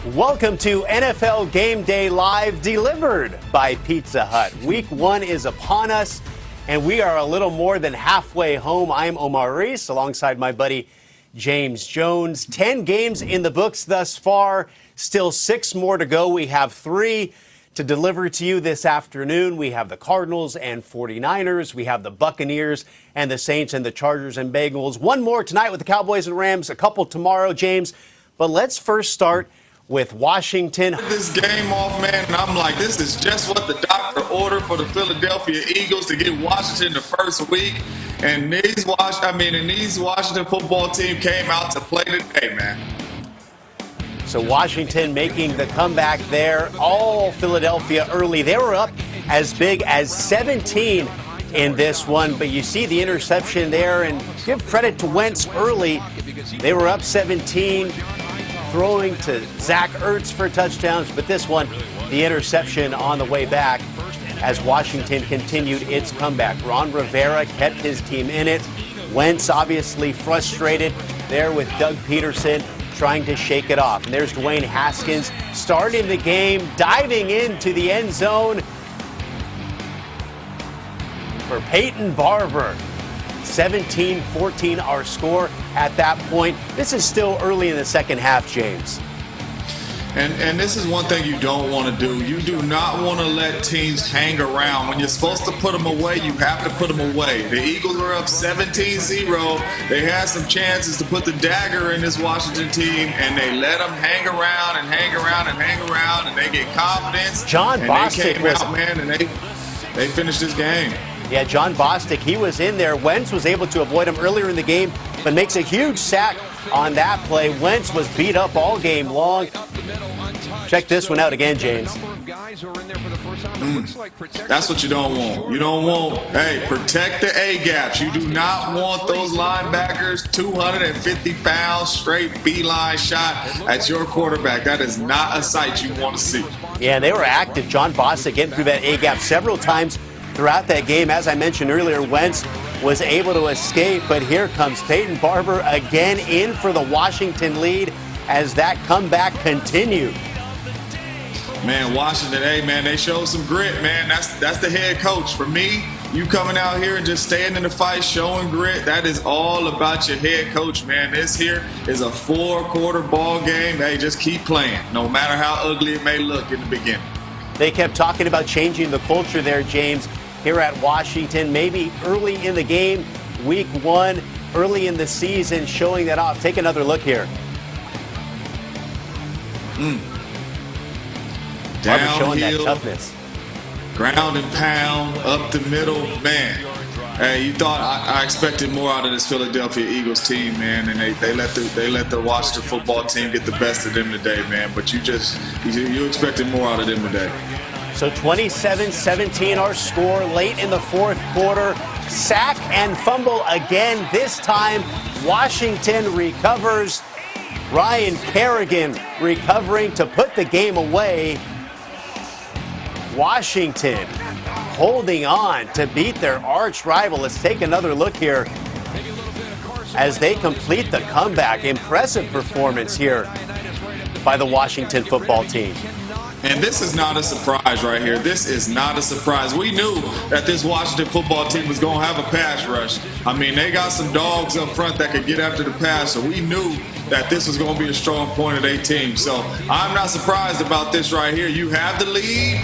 Welcome to NFL Game Day Live, delivered by Pizza Hut. Week 1 is upon us, and we are a little more than halfway home. I'm Omar Reese, alongside my buddy James Jones. 10 games in the books thus far, still 6 more to go. We have 3 to deliver to you this afternoon. We have the Cardinals and 49ers. We have the Buccaneers and the Saints and the Chargers and Bengals. 1 more tonight with the Cowboys and Rams, a couple tomorrow, James. But let's first start with Washington. This game off, man, and I'm like, this is just what the doctor ordered for the Philadelphia Eagles to get Washington the first week. And these Washington football team came out to play today, man. So Washington making the comeback there. All Philadelphia early. They were up as big as 17 in this one, but you see the interception there, and give credit to Wentz early. They were up 17. Throwing to Zach Ertz for touchdowns, but this one, the interception on the way back as Washington continued its comeback. Ron Rivera kept his team in it. Wentz obviously frustrated there with Doug Peterson trying to shake it off. And there's Dwayne Haskins starting the game, diving into the end zone for Peyton Barber. 17-14 our score at that point. This is still early in the second half, James. And this is one thing you don't want to do. You do not want to let teams hang around. When you're supposed to put them away, you have to put them away. The Eagles were up 17-0. They had some chances to put the dagger in this Washington team, and they let them hang around and hang around and hang around, and they get confidence. John Bostic was out, man, and they finished this game. Yeah, John Bostic, he was in there. Wentz was able to avoid him earlier in the game, but makes a huge sack on that play. Wentz was beat up all game long. Check this one out again, James. That's what you don't want. You don't want, hey, protect the A-gaps. You do not want those linebackers, 250 pounds, straight beeline shot at your quarterback. That is not a sight you want to see. Yeah, they were active. John Bostic getting through that A-gap several times throughout that game. As I mentioned earlier, Wentz was able to escape, but here comes Peyton Barber again in for the Washington lead as that comeback continued. Man, Washington, hey, man, they showed some grit, man. That's the head coach. For me, you coming out here and just staying in the fight, showing grit, that is all about your head coach, man. This here is a 4-quarter ball game. Hey, just keep playing, no matter how ugly it may look in the beginning. They kept talking about changing the culture there, James, here at Washington, maybe early in the game, week 1, early in the season, showing that off. Take another look here. Barber showing that toughness. Ground and pound, up the middle, man. Hey, you thought I expected more out of this Philadelphia Eagles team, man, and they let the Washington football team get the best of them today, man. But you expected more out of them today. So 27-17 our score late in the fourth quarter. Sack and fumble again. This time Washington recovers. Ryan Kerrigan recovering to put the game away. Washington holding on to beat their arch rival. Let's take another look here as they complete the comeback. Impressive performance here by the Washington football team. And this is not a surprise right here. This is not a surprise. We knew that this Washington football team was going to have a pass rush. I mean, they got some dogs up front that could get after the pass, so we knew that this was going to be a strong point of their team. So I'm not surprised about this right here. You have the lead,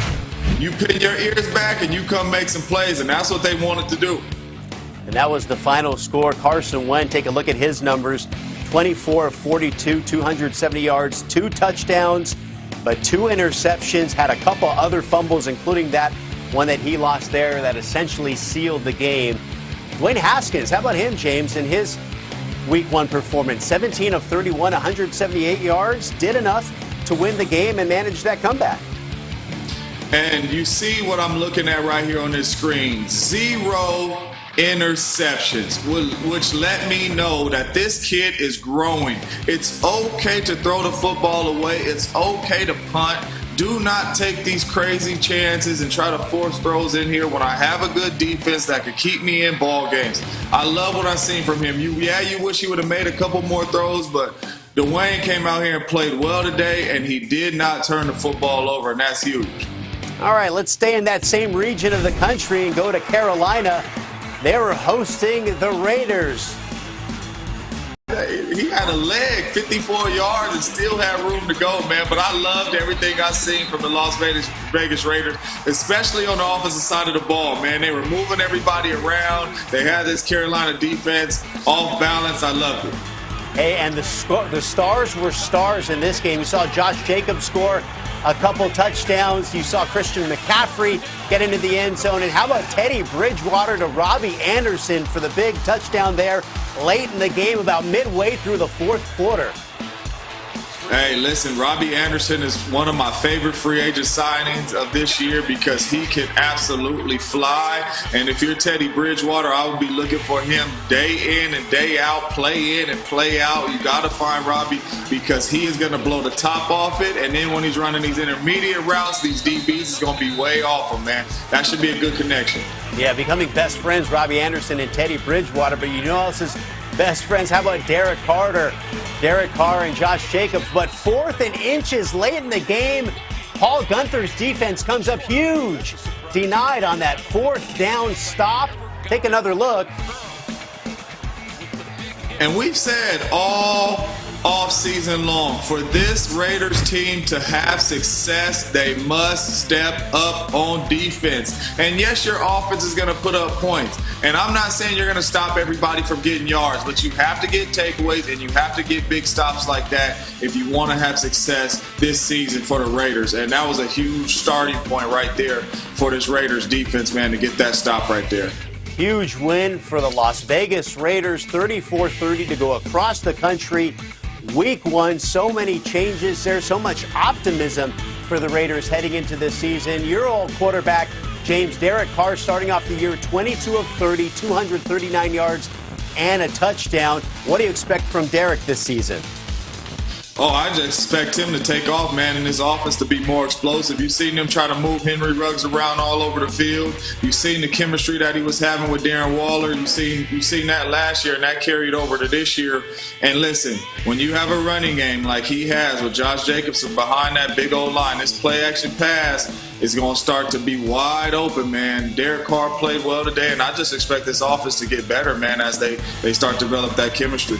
you pin your ears back, and you come make some plays, and that's what they wanted to do. And that was the final score. Carson Wentz, take a look at his numbers. 24 of 42, 270 yards, 2 touchdowns, but 2 interceptions, had a couple other fumbles, including that one that he lost there that essentially sealed the game. Dwayne Haskins, how about him, James, in his week 1 performance? 17 of 31, 178 yards, did enough to win the game and manage that comeback. And you see what I'm looking at right here on this screen. 0 interceptions, which let me know that this kid is growing. It's okay to throw the football away. It's okay to punt. Do not take these crazy chances and try to force throws in here when I have a good defense that could keep me in ball games. I love what I've seen from him. You wish he would have made a couple more throws, but Dwayne came out here and played well today, and he did not turn the football over, and that's huge. All right, let's stay in that same region of the country and go to Carolina. They were hosting the Raiders. He had a leg, 54 yards, and still had room to go, man. But I loved everything I seen from the Las Vegas Raiders, especially on the offensive side of the ball, man. They were moving everybody around. They had this Carolina defense off balance. I loved it. Hey, and the stars were stars in this game. You saw Josh Jacobs score a couple touchdowns. You saw Christian McCaffrey get into the end zone. And how about Teddy Bridgewater to Robbie Anderson for the big touchdown there late in the game, about midway through the fourth quarter? Hey, listen, Robbie Anderson is one of my favorite free agent signings of this year because he can absolutely fly. And if you're Teddy Bridgewater, I would be looking for him day in and day out, play in and play out. You got to find Robbie because he is going to blow the top off it. And then when he's running these intermediate routes, these DBs is going to be way off him, man. That should be a good connection. Yeah, becoming best friends, Robbie Anderson and Teddy Bridgewater. But you know who else is best friends? How about Derek Carr and Josh Jacobs? But 4th and inches late in the game, Paul Gunther's defense comes up huge. Denied on that 4th down stop. Take another look. And we've said all off-season long, for this Raiders team to have success, they must step up on defense. And yes, your offense is going to put up points. And I'm not saying you're going to stop everybody from getting yards, but you have to get takeaways and you have to get big stops like that if you want to have success this season for the Raiders. And that was a huge starting point right there for this Raiders defense, man, to get that stop right there. Huge win for the Las Vegas Raiders, 34-30 to go across the country. Week 1, so many changes there, so much optimism for the Raiders heading into this season. Your old quarterback, James Derek Carr, starting off the year 22 of 30, 239 yards and a touchdown. What do you expect from Derek this season? Oh, I just expect him to take off, man, and his offense to be more explosive. You've seen him try to move Henry Ruggs around all over the field. You've seen the chemistry that he was having with Darren Waller. You've seen that last year, and that carried over to this year. And listen, when you have a running game like he has with Josh Jacobson behind that big old line, this play-action pass is going to start to be wide open, man. Derek Carr played well today, and I just expect this offense to get better, man, as they start to develop that chemistry.